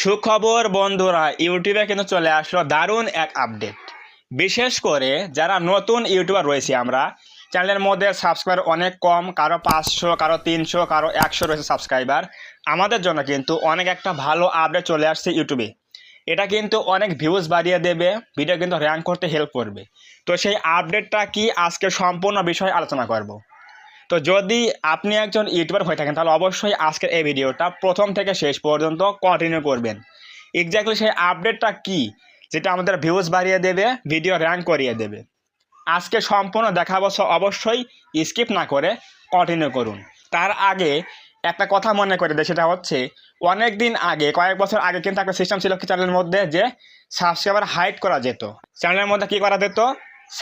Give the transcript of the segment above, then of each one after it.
সুখবর বন্ধুরা, ইউটিউবে কিন্তু চলে আসলো দারুণ এক আপডেট। বিশেষ করে যারা নতুন ইউটিউবার রয়েছে, আমরা চ্যানেলের মধ্যে সাবস্ক্রাইবার অনেক কম, কারো 500, কারো 300, কারো 100 রয়েছে সাবস্ক্রাইবার। আমাদের জন্য কিন্তু অনেক একটা ভালো আপডেট চলে আসছে ইউটিউবে। এটা কিন্তু অনেক ভিউজ বাড়িয়ে দেবে, ভিডিও কিন্তু র্যাঙ্ক করতে হেল্প করবে। তো সেই আপডেটটা কি, আজকে সম্পূর্ণ বিষয়ে আলোচনা করব। তো যদি আপনি একজন ইউটিউবার হয়ে থাকেন তাহলে অবশ্যই আজকের এই ভিডিওটা প্রথম থেকে শেষ পর্যন্ত কন্টিনিউ করবেন। এক্স্যাক্টলি সেই আপডেটটা কি যেটা আমাদের ভিউজ বাড়িয়ে দেবে, ভিডিও র্যাঙ্ক করিয়ে দেবে, আজকে সম্পূর্ণ দেখাবো। অবশ্যই স্কিপ না করে কন্টিনিউ করুন। তার আগে একটা কথা মনে করে দেয়, সেটা হচ্ছে অনেক দিন আগে, কয়েক বছর আগে কিন্তু একটা সিস্টেম ছিল কি চ্যানেলের মধ্যে, যে সাবস্ক্রাইবার হাইড করা যেত। চ্যানেলের মধ্যে কি করা যেত,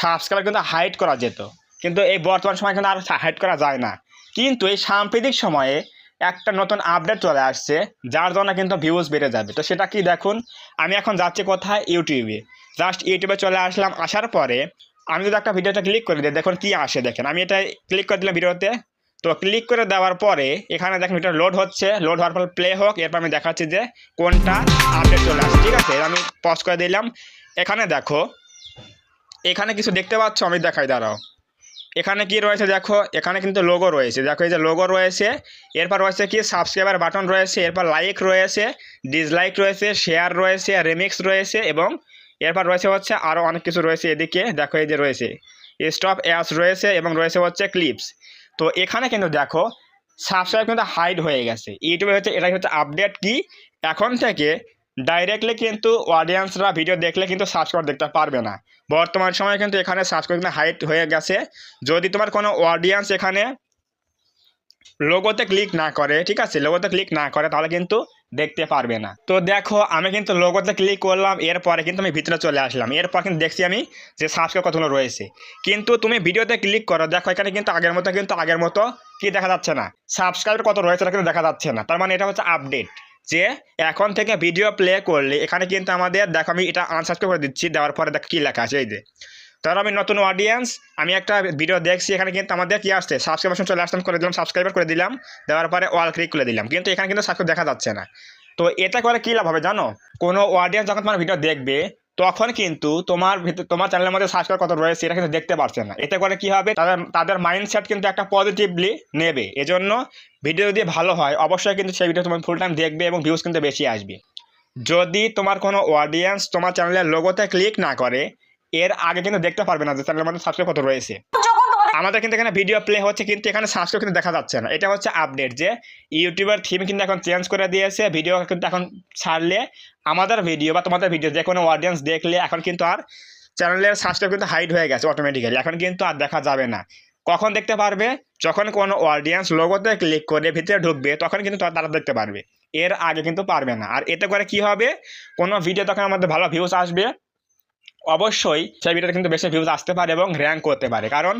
সাবস্ক্রাইবার কিন্তু হাইড করা যেত। কিন্তু এই বর্তমান সময় কিন্তু আর হাইড করা যায় না। কিন্তু এই সাম্প্রতিক সময়ে একটা নতুন আপডেট চলে আসছে, যার জন্য কিন্তু ভিউজ বেড়ে যাবে। তো সেটা কি দেখুন। আমি এখন যাচ্ছি কোথায়, ইউটিউবে। জাস্ট ইউটিউবে চলে আসলাম। আসার পরে আমি যদি একটা ভিডিওতে ক্লিক করে দিই, দেখুন কি আসে। দেখেন আমি এটা ক্লিক করে দিলাম ভিডিওতে। তো ক্লিক করে দেওয়ার পরে এখানে দেখুন এটা লোড হচ্ছে। লোড হওয়ার পর প্লে হোক, এরপর আমি দেখাচ্ছি যে কোনটা আপডেট চলে আসছে। ঠিক আছে, আমি পজ করে দিলাম। এখানে দেখো, এখানে কিছু দেখতে পাচ্ছ, আমি দেখাই, দাঁড়াও। এখানে কি রয়েছে দেখো, এখানে কিন্তু লোগো রয়েছে। দেখো এই যে লোগো রয়েছে, এরপর রয়েছে কি সাবস্ক্রাইবার বাটন রয়েছে, এরপর লাইক রয়েছে, ডিসলাইক রয়েছে, শেয়ার রয়েছে, রিমিক্স রয়েছে, এবং এরপর রয়েছে হচ্ছে আরও অনেক কিছু রয়েছে। এদিকে দেখো এই যে রয়েছে স্টপ অ্যাডস রয়েছে, এবং রয়েছে হচ্ছে ক্লিপস। তো এখানে কিন্তু দেখো সাবস্ক্রাইব কিন্তু হাইড হয়ে গেছে ইউটিউবে। হচ্ছে এটাই হচ্ছে আপডেট কি, এখন থেকে ডাইরেক্টলি কিন্তু অডিয়েন্সরা ভিডিও দেখলে কিন্তু সাবস্ক্রাইব দেখতে পারবে না। বর্তমান সময়ে কিন্তু এখানে সাবস্ক্রাইব কিন্তু হাইড হয়ে গেছে। যদি তোমার কোনো অডিয়েন্স এখানে লোগোতে ক্লিক না করে, ঠিক আছে, লোগোতে ক্লিক না করে, তাহলে কিন্তু দেখতে পারবে না। তো দেখো আমি কিন্তু লোগোতে ক্লিক করলাম, এরপরে কিন্তু আমি ভিতরে চলে আসলাম। এরপর কিন্তু দেখছি আমি যে সাবস্ক্রাইব কতগুলো রয়েছে। কিন্তু তুমি ভিডিওতে ক্লিক করো, দেখো এখানে কিন্তু আগের মতো কি দেখা যাচ্ছে না, সাবস্ক্রাইব কত রয়েছে এটা কিন্তু দেখা যাচ্ছে না। তার মানে এটা হচ্ছে আপডেট, যে এখন থেকে ভিডিও প্লে করলে এখানে কিন্তু আমাদের, দেখো আমি এটা আনসাবস্ক্রাইব করে দিচ্ছি। দেওয়ার পরে দেখো কী লেখা আছে, এই যে ধরো আমি নতুন অডিয়েন্স, আমি একটা ভিডিও দেখছি, এখানে কিন্তু আমাদের কি আসছে, সাবস্ক্রিপশন চলে আসলাম, করে দিলাম সাবস্ক্রাইবার করে দিলাম। দেওয়ার পরে অল ক্লিক করে দিলাম, কিন্তু এখানে কিন্তু সাবস্ক্রাইব দেখা যাচ্ছে না। তো এটা করে কী লাভ হবে জানো, কোনো অডিয়েন্স যখন তোমার ভিডিও দেখবে তখন কিন্তু তোমার চ্যানেলের মধ্যে সাবস্ক্রাইব কত রয়েছে এটা কিন্তু দেখতে পারছে না। এতে করে কি হবে, তাদের মাইন্ডসেট কিন্তু একটা পজিটিভলি নেবে। এজন্য ভিডিও যদি ভালো হয় অবশ্যই কিন্তু সেই ভিডিও তোমার ফুল টাইম দেখবে এবং ভিউজ কিন্তু বেশি আসবে। যদি তোমার কোনো অডিয়েন্স তোমার চ্যানেলের লোগোতে ক্লিক না করে, এর আগে কিন্তু দেখতে পারবে না যে চ্যানেলের মধ্যে সাবস্ক্রাইব কত রয়েছে। আমাদের কিন্তু এখানে ভিডিও প্লে হচ্ছে, কিন্তু এখানে সাবস্ক্রাইব কিন্তু দেখা যাচ্ছে না। এটা হচ্ছে আপডেট, যে ইউটিউবের থিম কিন্তু এখন চেঞ্জ করে দিয়েছে। ভিডিও কিন্তু এখন ছাড়লে আমাদের ভিডিও বা তোমাদের ভিডিও যে কোনো অডিয়েন্স দেখলে এখন কিন্তু আর চ্যানেলের সাবস্ক্রাইব কিন্তু হাইড হয়ে গেছে অটোমেটিক্যালি। এখন কিন্তু আর দেখা যাবে না। কখন দেখতে পারবে, যখন কোনো অডিয়েন্স লোগোতে ক্লিক করে ভিতরে ঢুকবে তখন কিন্তু তারা দেখতে পারবে, এর আগে কিন্তু পারবে না। আর এতে করে কি হবে, কোনো ভিডিও তখন আমাদের ভালো ভিউজ আসবে, অবশ্যই সেই ভিডিওতে কিন্তু বেশি ভিউজ আসতে পারে এবং র্যাঙ্ক করতে পারে। কারণ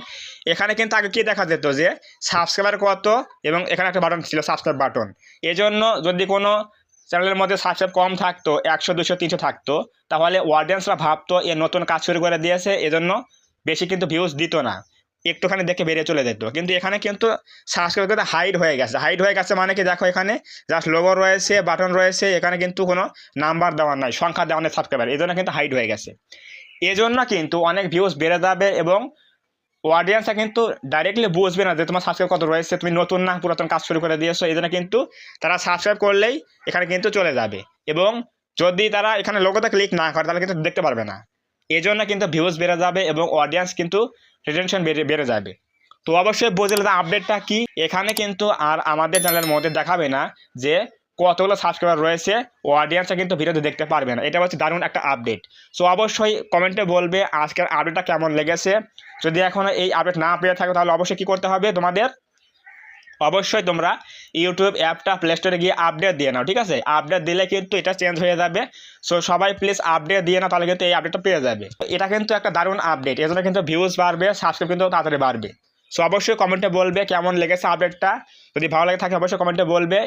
এখানে কিন্তু আগে কি দেখা যেত, যে সাবস্ক্রাইবার কত, এবং এখানে একটা বাটন ছিল সাবস্ক্রাইব বাটন। এজন্য যদি কোনো চ্যানেলের মধ্যে সাবস্ক্রাইব কম থাকতো, 100, 200, 300 থাকতো, তাহলে অডিয়েন্সরা ভাবতো এ নতুন কাজ শুরু করে দিয়েছে, এজন্য বেশি কিন্তু ভিউজ দিত না, একটুখানি দেখে বেরিয়ে চলে যেত। কিন্তু এখানে কিন্তু সাবস্ক্রাইব করতে হাইড হয়ে গেছে মানে কি, দেখো এখানে জাস্ট লোগো রয়েছে, বাটন রয়েছে, এখানে কিন্তু কোনো নাম্বার দেওয়া নাই, সংখ্যা দেওয়া নেই সাবস্ক্রাইবার, এই জন্য কিন্তু হাইড হয়ে গেছে। এজন্য কিন্তু অনেক ভিউজ বেড়ে যাবে এবং অডিয়েন্সরা কিন্তু ডাইরেক্টলি বুঝবে না যে তোমার সাবস্ক্রাইব কত রয়েছে, তুমি নতুন না পুরাতন কাজ শুরু করে দিয়েছো। এই জন্য কিন্তু তারা সাবস্ক্রাইব করলেই এখানে কিন্তু চলে যাবে, এবং যদি তারা এখানে লোগোতে ক্লিক না করে তাহলে কিন্তু দেখতে পারবে না। এই জন্য কিন্তু ভিউজ বেড়ে যাবে এবং অডিয়েন্স কিন্তু রিটেনশন বেড়ে যাবে। তো অবশ্যই বুঝলে আপডেটটা কি, এখানে কিন্তু আর আমাদের চ্যানেলের মধ্যে দেখাবে না যে কতগুলো সাবস্ক্রাইবার রয়েছে, অডিয়েন্সটা কিন্তু ভিডিওতে দেখতে পারবে না। এটা হচ্ছে দারুণ একটা আপডেট। সো অবশ্যই কমেন্টে বলবে আজকের আপডেটটা কেমন লেগেছে। যদি এখনও এই আপডেট না পেয়ে থাকো তাহলে অবশ্যই কী করতে হবে তোমাদের, অবশ্যই তোমরা ইউটিউব অ্যাপটা প্লে স্টোরে গিয়ে আপডেট দিয়ে নাও। ঠিক আছে, আপডেট দিলে কিন্তু এটা চেঞ্জ হয়ে যাবে। সো সবাই প্লিজ আপডেট দিয়ে নাও, তাহলে কিন্তু এই আপডেটটা পেয়ে যাবে। এটা কিন্তু একটা দারুণ আপডেট, এর জন্য কিন্তু ভিউজ বাড়বে, সাবস্ক্রাইব কিন্তু তাড়াতাড়ি বাড়বে। সো অবশ্যই কমেন্টে বলবে কেমন লেগেছে আপডেটটা। যদি ভালো লাগে থাকে অবশ্যই কমেন্টে বলবে,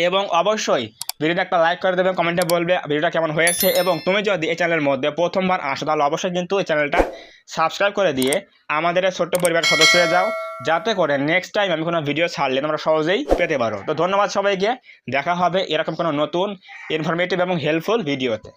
এবং অবশ্যই ভিডিওটা একটা লাইক করে দেবেন, কমেন্টে বলবে ভিডিওটা কেমন হয়েছে। এবং তুমি যদি এই চ্যানেলের মধ্যে প্রথমবার আসো তাহলে অবশ্যই কিন্তু এই চ্যানেলটা সাবস্ক্রাইব করে দিয়ে আমাদের এই ছোট্ট পরিবারের সদস্য হয়ে যাও, যাতে করে নেক্সট টাইম আমি কোনো ভিডিও ছাড়লে তোমরা সহজেই পেতে পারো। তো ধন্যবাদ সবাইকে, দেখা হবে এরকম কোনো নতুন ইনফরমেটিভ এবং হেল্পফুল ভিডিওতে।